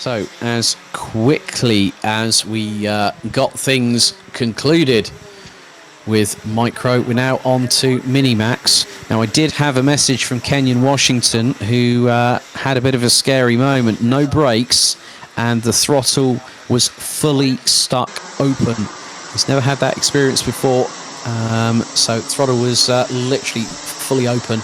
So, as quickly as we got things concluded with Micro, we're now on to Minimax. Now, I did have a message from Kenyon Washington, who had a bit of a scary moment. No brakes, and the throttle was fully stuck open. He's never had that experience before, so throttle was literally fully open.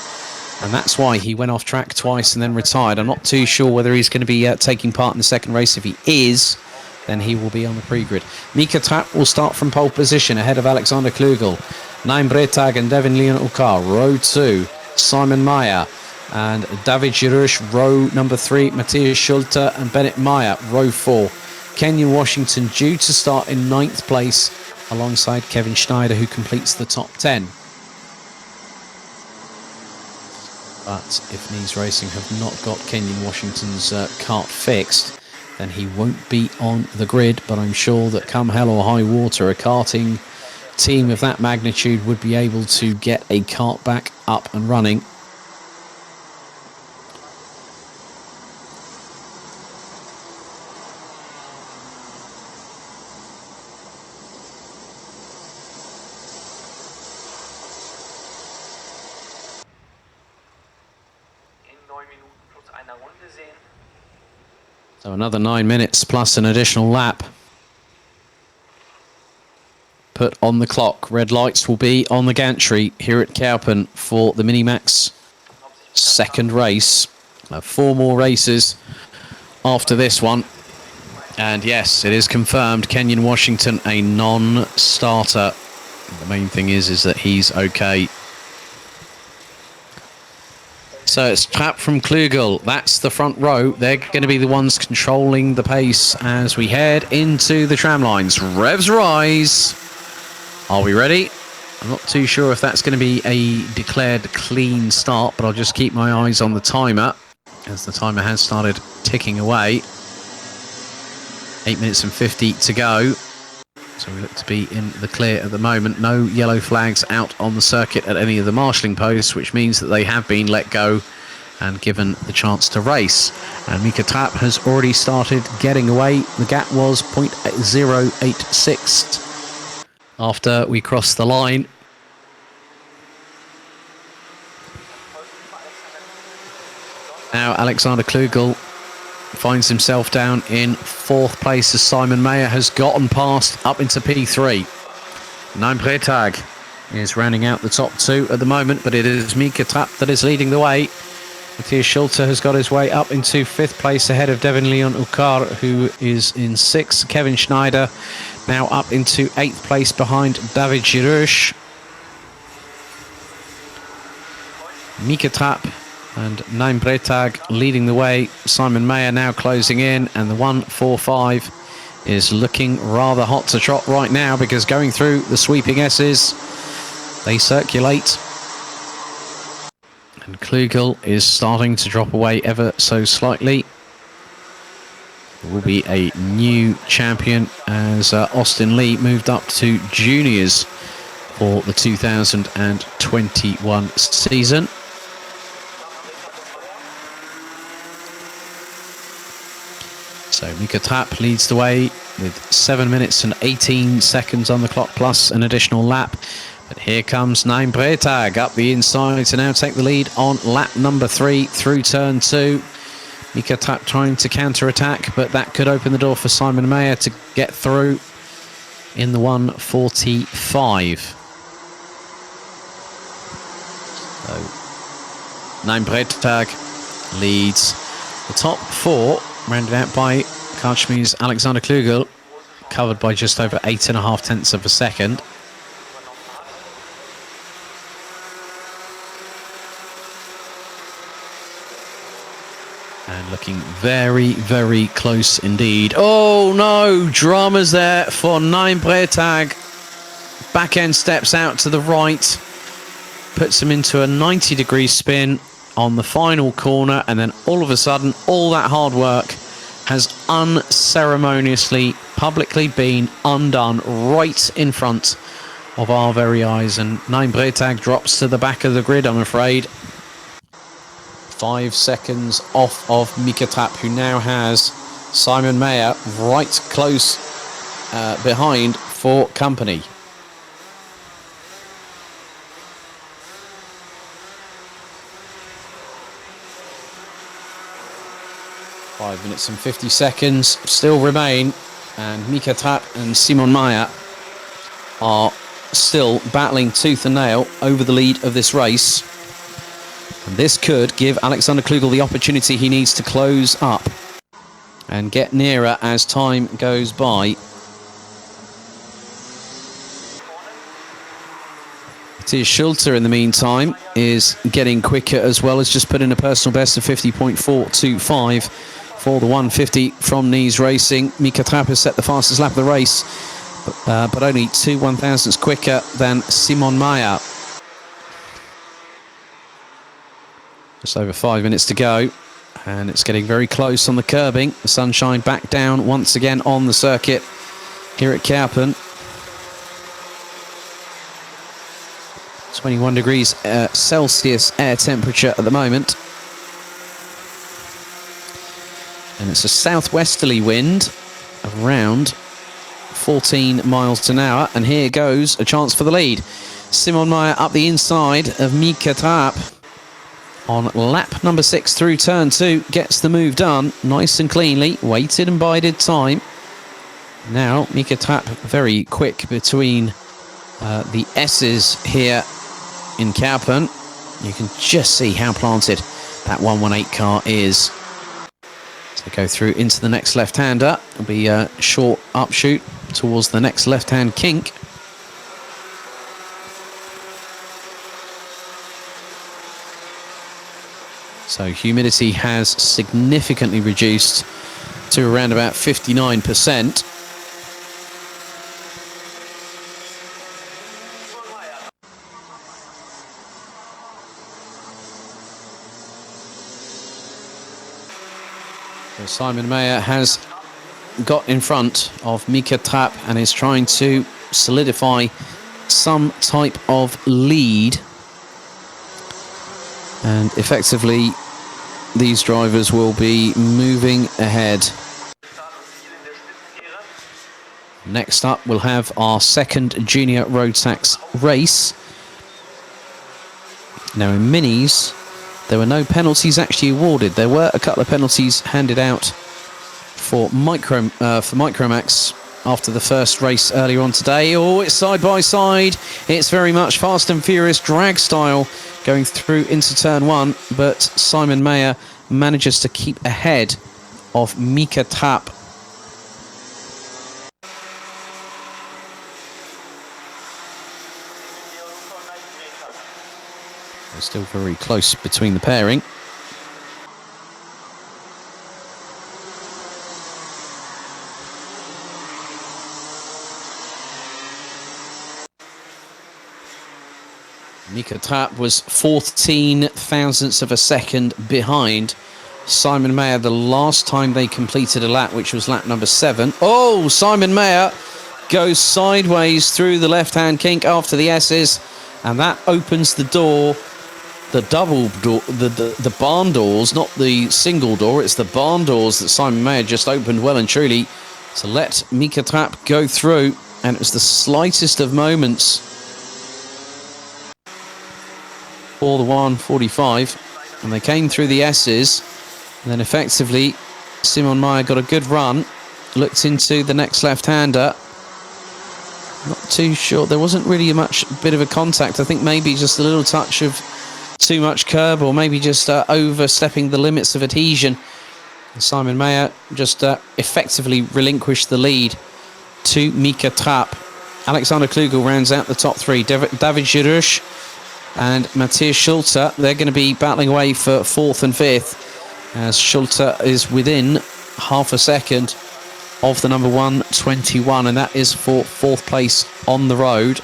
And that's why he went off track twice and then retired. I'm not too sure whether he's going to be taking part in the second race. If he is, then he will be on the pre-grid. Mika Trapp will start from pole position ahead of Alexander Klugel. Naim Bretag and Devin Leon Ukar, row 2. Simon Meyer and David Girouche, row number 3. Matthias Schulte and Bennett Meyer, row 4. Kenyon Washington due to start in 9th place alongside Kevin Schneider, who completes the top 10. But if Nice Racing have not got Kenyon Washington's kart fixed, then he won't be on the grid. But I'm sure that come hell or high water, a karting team of that magnitude would be able to get a kart back up and running. So another 9 minutes plus an additional lap put on the clock. Red lights will be on the gantry here at Kerpen for the Minimax second race. 4 more races after this one. And yes, it is confirmed, Kenyon Washington a non-starter. The main thing is that he's okay. So it's Trapp from Klugel. That's the front row. They're going to be the ones controlling the pace as we head into the tram lines. Revs rise. Are we ready? I'm not too sure if that's going to be a declared clean start, but I'll just keep my eyes on the timer as the timer has started ticking away. 8 minutes and 50 to go. So we look to be in the clear at the moment. No yellow flags out on the circuit at any of the marshalling posts, which means that they have been let go and given the chance to race. And Mika Trapp has already started getting away. The gap was 0.086 after we crossed the line. Now Alexander Klugel finds himself down in 4th place as Simon Meyer has gotten past up into P3. Naim Bretag is rounding out the top 2 at the moment, but it is Mika Trapp that is leading the way. Matthias Schulte has got his way up into 5th place ahead of Devin Leon Ukar, who is in 6th. Kevin Schneider now up into 8th place behind David Girouche. Mika Trapp and Naim Bretag leading the way. Simon Meyer now closing in, and the 145 is looking rather hot to trot right now, because going through the sweeping S's, they circulate. And Klugel is starting to drop away ever so slightly. There will be a new champion as Austin Lee moved up to juniors for the 2021 season. So Mika Trapp leads the way with 7 minutes and 18 seconds on the clock, plus an additional lap. But here comes Naim Bretag up the inside to now take the lead on lap number 3 through turn 2. Mika Trapp trying to counter-attack, but that could open the door for Simon Meyer to get through in the 145. So Naim Bretag leads the top 4, rounded out by Karchmy's Alexander Klugel, covered by just over 8.5 tenths of a second. And looking very, very close indeed. Oh no, dramas there for Naim Bretag. Back end steps out to the right, puts him into a 90-degree spin on the final corner, and then all of a sudden, all that hard work has unceremoniously, publicly been undone right in front of our very eyes. And Naim Bretag drops to the back of the grid, I'm afraid. 5 seconds off of Mika Trapp, who now has Simon Mayer right close behind for company. Five minutes and 50 seconds still remain, and Mika Trapp and Simon Mayer are still battling tooth and nail over the lead of this race. And this could give Alexander Klugel the opportunity he needs to close up and get nearer as time goes by. Matthias Schulter, in the meantime, is getting quicker as well, as just put in a personal best of 50.425 for the 150 from Nice Racing. Mika Trapp has set the fastest lap of the race, but only 2 1,000ths quicker than Simon Mayer. Just over 5 minutes to go, and it's getting very close on the curbing. The sunshine back down once again on the circuit here at Kerpen. 21 degrees Celsius air temperature at the moment. And it's a southwesterly wind around 14 miles an hour. And here goes a chance for the lead. Simon Mayer up the inside of Mika Trapp on lap number 6 through turn 2. Gets the move done nice and cleanly. Waited and bided time. Now Mika Trapp very quick between the S's here in Kerpen. You can just see how planted that 118 car is. So go through into the next left-hander. It'll be a short upshoot towards the next left-hand kink. So humidity has significantly reduced to around about 59%. So Simon Mayer has got in front of Mika Trapp and is trying to solidify some type of lead. And effectively, these drivers will be moving ahead. Next up, we'll have our second junior road tax race. Now in minis, there were no penalties actually awarded. There were a couple of penalties handed out for Micromax after the first race earlier on today. Oh, it's side by side. It's very much Fast and Furious drag style going through into turn 1, but Simon Mayer manages to keep ahead of Mika Trapp. They're still very close between the pairing. Mika Trapp was 14 thousandths of a second behind Simon Mayer the last time they completed a lap, which was lap number 7. Oh, Simon Mayer goes sideways through the left-hand kink after the S's, and that opens the door. The double door, the barn doors, not the single door, it's the barn doors that Simon Mayer just opened well and truly to let Mika Trapp go through, and it was the slightest of moments for the 145, and they came through the S's, and then effectively Simon Mayer got a good run, looked into the next left-hander. Not too sure, there wasn't really bit of a contact. I think maybe just a little touch of too much curb, or maybe just overstepping the limits of adhesion. And Simon Mayer just effectively relinquished the lead to Mika Trapp. Alexander Klugel rounds out the top 3. David Girouche and Matthias Schulter, they're going to be battling away for 4th and 5th, as Schulter is within half a second of the number 121, and that is for 4th place on the road.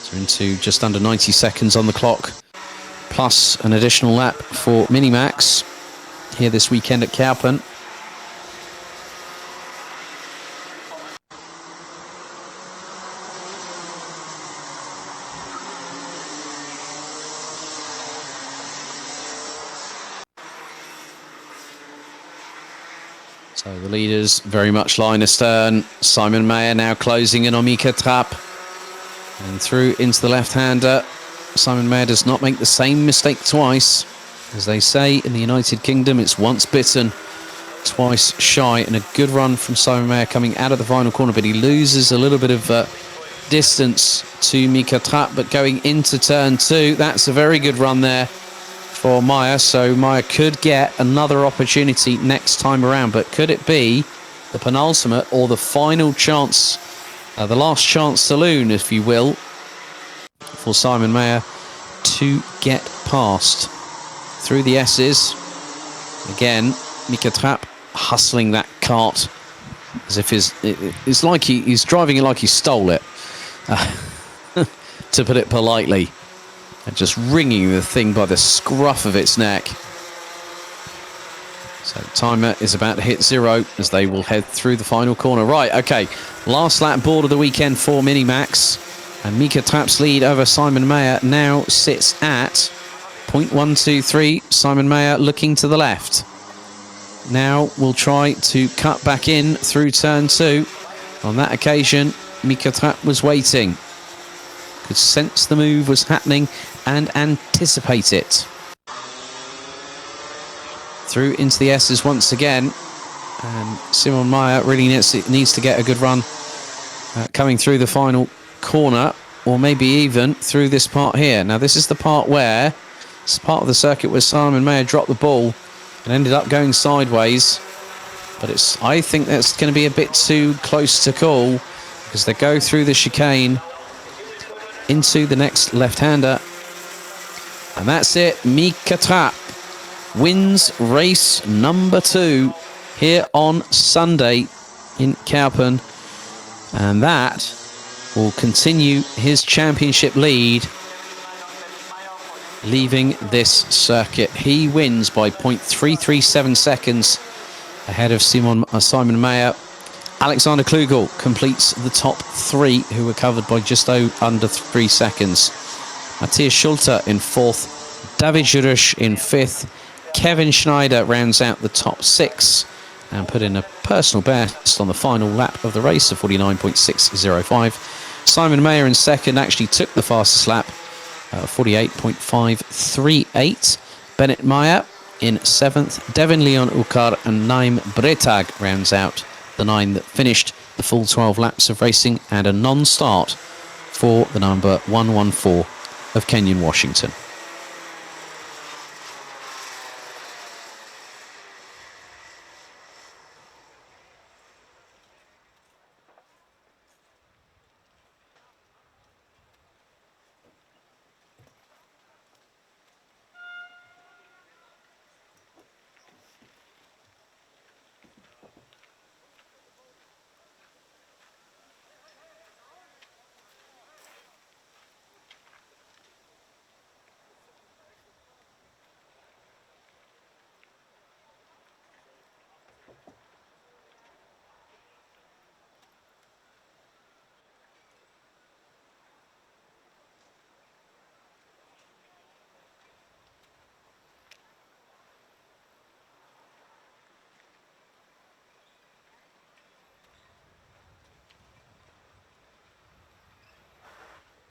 So into just under 90 seconds on the clock, plus an additional lap for Minimax here this weekend at Kerpen. So the leaders very much line astern. Simon Mayer now closing in on Mika Trapp. And through into the left-hander. Simon Mayer does not make the same mistake twice. As they say in the United Kingdom, it's once bitten, twice shy. And a good run from Simon Mayer coming out of the final corner. But he loses a little bit of distance to Mika Trapp. But going into turn 2, that's a very good run there for Mayer. So Mayer could get another opportunity next time around. But could it be the penultimate or the final chance, the last chance saloon, if you will, for Simon Mayer to get past through the S's? Again, Mika Trapp hustling that cart as if it's like he's driving it like he stole it, to put it politely. And just wringing the thing by the scruff of its neck. So timer is about to hit 0 as they will head through the final corner. Right, okay. Last lap board of the weekend for Minimax. And Mika Trapp's lead over Simon Mayer now sits at 0.123. Simon Mayer looking to the left. Now we'll try to cut back in through turn 2. On that occasion, Mika Trapp was waiting. Could sense the move was happening and anticipate it. Through into the S's once again. And Simon Mayer really needs to get a good run coming through the final corner, or maybe even through this part here. Now this is the part where it's part of the circuit where Simon Mayer dropped the ball and ended up going sideways. But I think that's going to be a bit too close to call, because they go through the chicane into the next left-hander. And that's it. Mika Trapp wins race number 2 here on Sunday in Kerpen. And that will continue his championship lead, leaving this circuit. He wins by 0.337 seconds ahead of Simon Mayer. Alexander Klugel completes the top 3, who were covered by just under 3 seconds. Matthias Schulte in 4th, David Jurush in 5th, Kevin Schneider rounds out the top 6 and put in a personal best on the final lap of the race of 49.605. Simon Mayer in 2nd actually took the fastest lap, 48.538. Bennett Meyer in 7th, Devin Leon Ukar and Naim Bretag rounds out the 9 that finished the full 12 laps of racing, and a non-start for the number 114 of Kenyon Washington.